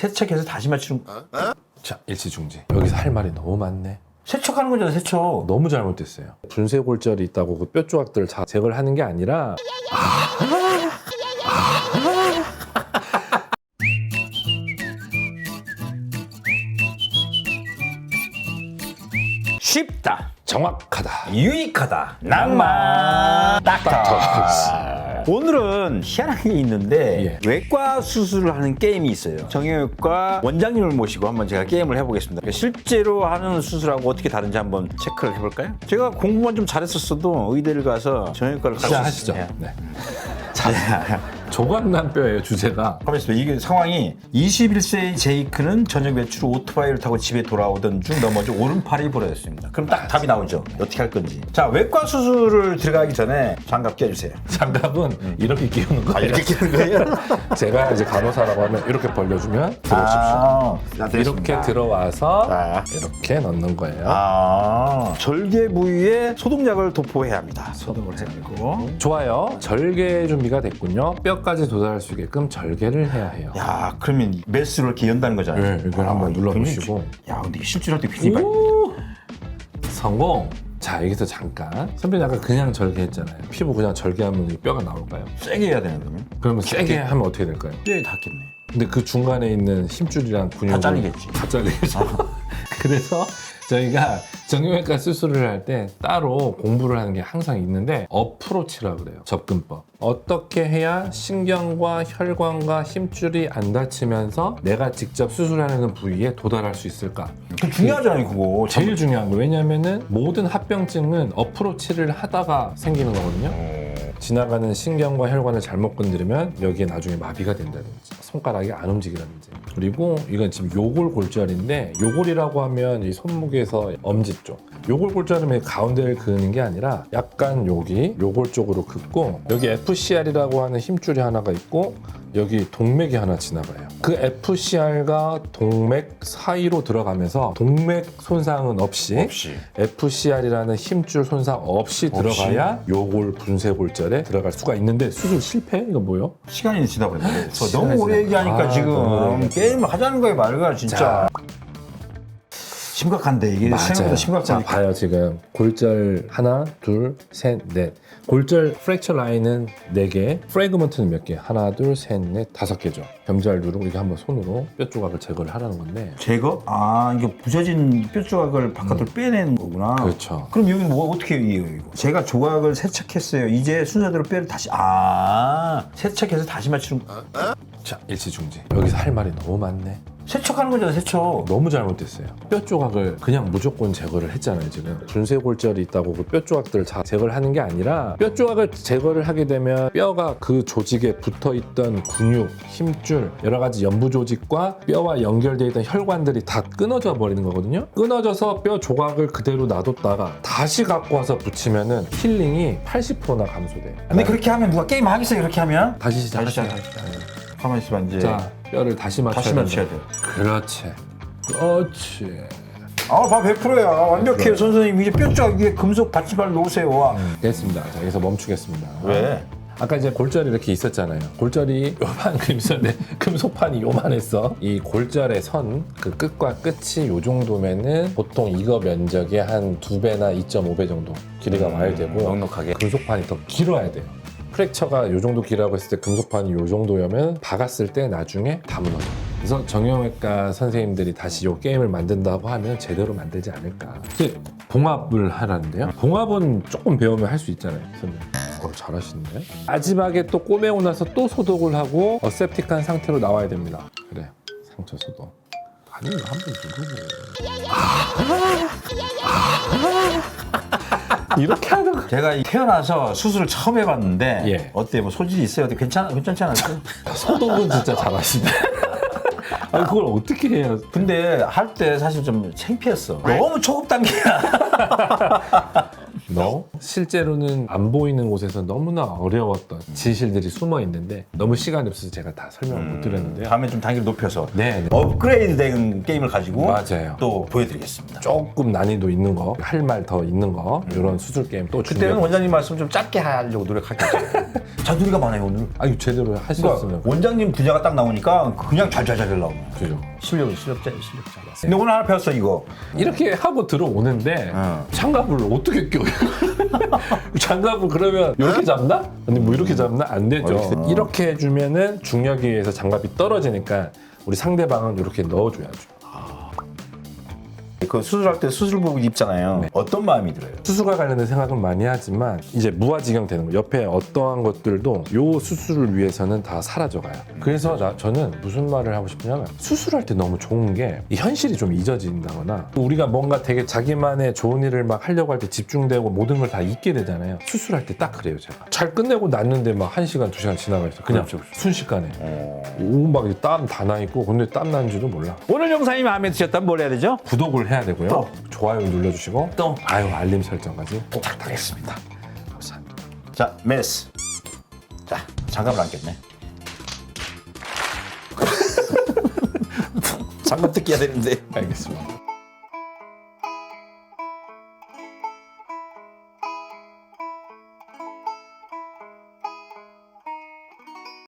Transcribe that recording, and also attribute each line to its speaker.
Speaker 1: 세척해서 다시 맞추는
Speaker 2: 자, 일시중지. 여기서 할 말이 너무 많네.
Speaker 1: 세척하는 거잖아, 세척.
Speaker 2: 너무 잘못됐어요. 분쇄골절이 있다고 그 뼈 조각들을 다 제거를 하는 게 아니라
Speaker 1: 쉽다,
Speaker 2: 정확하다.
Speaker 1: 유익하다, 낭만 닥터. 오늘은 희한한 게 있는데 외과 수술을 하는 게임이 있어요. 정형외과 원장님을 모시고 한번 제가 게임을 해보겠습니다. 실제로 하는 수술하고 어떻게 다른지 한번 체크를 해볼까요? 제가 공부만 좀 잘했었어도 의대를 가서 정형외과를 갈 수
Speaker 2: 시작하시죠.
Speaker 1: 있어요.
Speaker 2: 네. 조각난 뼈예요, 주제가.
Speaker 1: 가만히 있어요. 이게 상황이 21세의 제이크는 저녁 외출 후 오토바이를 타고 집에 돌아오던 중 넘어져 오른팔이 부러졌습니다. 그럼 딱 답이 나오죠. 어떻게 할 건지. 자, 외과 수술을 들어가기 전에 장갑 껴주세요.
Speaker 2: 장갑은 이렇게 끼우는 거예요.
Speaker 1: 이렇게 끼는 거예요?
Speaker 2: 제가 이제 간호사라고 하면 이렇게 벌려주면 들어오십시오. 이렇게 들어와서 이렇게 넣는 거예요.
Speaker 1: 절개 부위에 소독약을 도포해야 합니다. 소독을 해가지고.
Speaker 2: 좋아요. 절개 준비가 됐군요. 뼈까지 도달할 수 있게끔 절개를 해야 해요.
Speaker 1: 야, 그러면 메스로 이렇게 연다는 거잖아요.
Speaker 2: 네, 이걸 한번 눌러보시고.
Speaker 1: 야, 근데 이게 실제로 할 때 굉장히 많이.
Speaker 2: 성공! 자, 여기서 잠깐. 선배님 아까 그냥 절개했잖아요. 피부 그냥 절개하면 이 뼈가 나올까요?
Speaker 1: 세게 해야 되는 거면?
Speaker 2: 그러면 세게 하면 어떻게 될까요?
Speaker 1: 뼈에 닿겠네.
Speaker 2: 근데 그 중간에 있는 힘줄이랑 근육을
Speaker 1: 다 잘리겠지.
Speaker 2: 다 잘리겠죠. 그래서 저희가 정형외과 수술을 할 때 따로 공부를 하는 게 항상 있는데 어프로치라 그래요. 접근법. 어떻게 해야 신경과 혈관과 힘줄이 안 다치면서 내가 직접 수술하는 부위에 도달할 수 있을까?
Speaker 1: 그 중요하잖아요, 그거.
Speaker 2: 제일 중요한 거. 왜냐면은 모든 합병증은 어프로치를 하다가 생기는 거거든요. 지나가는 신경과 혈관을 잘못 건드리면 여기에 나중에 마비가 된다든지 손가락이 안 움직이라든지. 그리고 이건 지금 요골골절인데, 요골이라고 하면 이 손목에서 엄지 쪽, 요골골절은 가운데를 그는 게 아니라 약간 여기 요골 쪽으로 긋고, 여기 FCR이라고 하는 힘줄이 하나가 있고 여기 동맥이 하나 지나가요. 그 FCR과 동맥 사이로 들어가면서 동맥 손상은 없이 FCR이라는 힘줄 손상 없이 들어가야 요골 분쇄골절에 들어갈 수가 있는데, 수술 실패? 이거 뭐요?
Speaker 1: 시간이 지나 버렸네. 너무 오래 얘기하니까 지금 게임을 하자는 거예요, 말가 진짜.
Speaker 2: 자.
Speaker 1: 심각한데 이게 생각보다
Speaker 2: 자,
Speaker 1: 심각하니까.
Speaker 2: 봐요. 지금 골절 하나, 둘, 셋, 넷. 골절 프랙처 라인은 4개, 프래그먼트는 몇 개? 하나, 둘, 셋, 넷, 5개죠. 겸잘 누르고 이렇게 한번 손으로 뼈 조각을 제거를 하라는 건데.
Speaker 1: 제거? 아, 이게 부서진 뼈 조각을 바깥으로 빼내는 거구나.
Speaker 2: 그렇죠.
Speaker 1: 그럼 여기는 뭐 어떻게 이해해요, 이거? 제가 조각을 세척했어요. 이제 순서대로 뼈를 다시 세척해서 다시 맞추는 거.
Speaker 2: 자, 일시중지. 여기서 할 말이 너무 많네.
Speaker 1: 세척하는 거잖아, 세척.
Speaker 2: 너무 잘못됐어요. 뼈 조각을 그냥 무조건 제거를 했잖아요. 지금 분쇄골절이 있다고 그 뼈 조각들을 다 제거를 하는 게 아니라, 뼈 조각을 제거를 하게 되면 뼈가 그 조직에 붙어있던 근육, 힘줄, 여러 가지 연부 조직과 뼈와 연결되어 있던 혈관들이 다 끊어져 버리는 거거든요. 끊어져서 뼈 조각을 그대로 놔뒀다가 다시 갖고 와서 붙이면은 힐링이 80%나 감소돼요.
Speaker 1: 근데 그렇게 하면 누가 게임 하겠어요, 그렇게 하면?
Speaker 2: 다시 시작하시죠.
Speaker 1: 가만히 있으면 이제.
Speaker 2: 자, 뼈를 다시 맞춰야
Speaker 1: 맞춰야
Speaker 2: 된다.
Speaker 1: 돼.
Speaker 2: 그렇지. 그렇지.
Speaker 1: 봐, 100%야. 완벽해요, 선생님. 이제 뼈 조각 위에 금속 받침발 놓으세요. 와.
Speaker 2: 됐습니다. 자, 여기서 멈추겠습니다.
Speaker 1: 왜?
Speaker 2: 아까 이제 골절이 이렇게 있었잖아요. 골절이 요만큼 있었는데 금속판이 요만했어. 이 골절의 선, 그 끝과 끝이 요 정도면은 보통 이거 면적의 한 2배나 2.5배 정도 길이가 와야 되고,
Speaker 1: 넉넉하게.
Speaker 2: 금속판이 더 길어야 돼요. 프랙처가 요 정도 길이라고 했을 때 금속판이 요 정도면 박았을 때 나중에 다 무너져. 그래서 정형외과 선생님들이 다시 요 게임을 만든다고 하면 제대로 만들지 않을까. 이제 봉합을 하라는데요. 봉합은 조금 배우면 할 수 있잖아요, 선생님. 잘하시는데? 마지막에 또 꼬매고 나서 또 소독을 하고 어셉틱한 상태로 나와야 됩니다. 그래, 상처 소독. 아니, 한번 누르고. 이렇게 하는 거.
Speaker 1: 제가 태어나서 수술을 처음 해봤는데
Speaker 2: 예.
Speaker 1: 어때요? 뭐 소질이 있어요? 어때? 괜찮지 않았어요?
Speaker 2: 소독은 진짜 잘하시네. 아니, 그걸 어떻게 해요?
Speaker 1: 근데 할 때 사실 좀 창피했어. 너무 초급 단계야.
Speaker 2: No. 실제로는 안 보이는 곳에서 너무나 어려웠던 진실들이 숨어 있는데 너무 시간이 없어서 제가 다 설명을 못 드렸는데요.
Speaker 1: 다음에 좀 단계를 높여서
Speaker 2: 네, 네.
Speaker 1: 업그레이드된 게임을 가지고
Speaker 2: 맞아요.
Speaker 1: 또 보여드리겠습니다.
Speaker 2: 조금 난이도 있는 거, 할 말 더 있는 거 이런 수술 게임 또
Speaker 1: 그때는
Speaker 2: 준비하고
Speaker 1: 원장님 말씀 좀 짧게 하려고 노력하겠죠. 자두리가 많아요 오늘.
Speaker 2: 아니 제대로 하셨으면
Speaker 1: 그러니까 원장님 분야가 딱 나오니까 그냥 잘잘잘 나오네.
Speaker 2: 그죠.
Speaker 1: 실력자. 근데 오늘 하나 배웠어 이거.
Speaker 2: 이렇게 하고 들어오는데 장갑을 어떻게 껴요? 장갑을 그러면 이렇게 잡나? 아니 뭐 이렇게 잡나? 안 되죠. 이렇게 해주면은 중력에 의해서 장갑이 떨어지니까 우리 상대방은 이렇게 넣어줘야죠.
Speaker 1: 그 수술할 때 수술복 입잖아요. 어떤 마음이 들어요?
Speaker 2: 수술과 관련된 생각은 많이 하지만 이제 무아지경 되는 거 옆에 어떠한 것들도 요 수술을 위해서는 다 사라져가요. 그래서 저는 무슨 말을 하고 싶냐면 수술할 때 너무 좋은 게 이 현실이 좀 잊어진다거나 우리가 뭔가 되게 자기만의 좋은 일을 막 하려고 할 때 집중되고 모든 걸 다 잊게 되잖아요. 수술할 때 딱 그래요. 제가 잘 끝내고 났는데 막 1시간 2시간 지나가 있어. 그냥 순식간에 막 땀 다 나 있고 근데 땀 나는지도 몰라.
Speaker 1: 오늘 영상이 마음에 드셨다면 뭘 해야 되죠?
Speaker 2: 구독을 해야 되고요.
Speaker 1: 또.
Speaker 2: 좋아요 눌러주시고
Speaker 1: 또.
Speaker 2: 알림 설정까지 꼭
Speaker 1: 부탁드리겠습니다.
Speaker 2: 감사합니다.
Speaker 1: 자, 메스. 자, 장갑을 안 꼈네. 장갑 뜯겨야 되는데.
Speaker 2: 알겠습니다.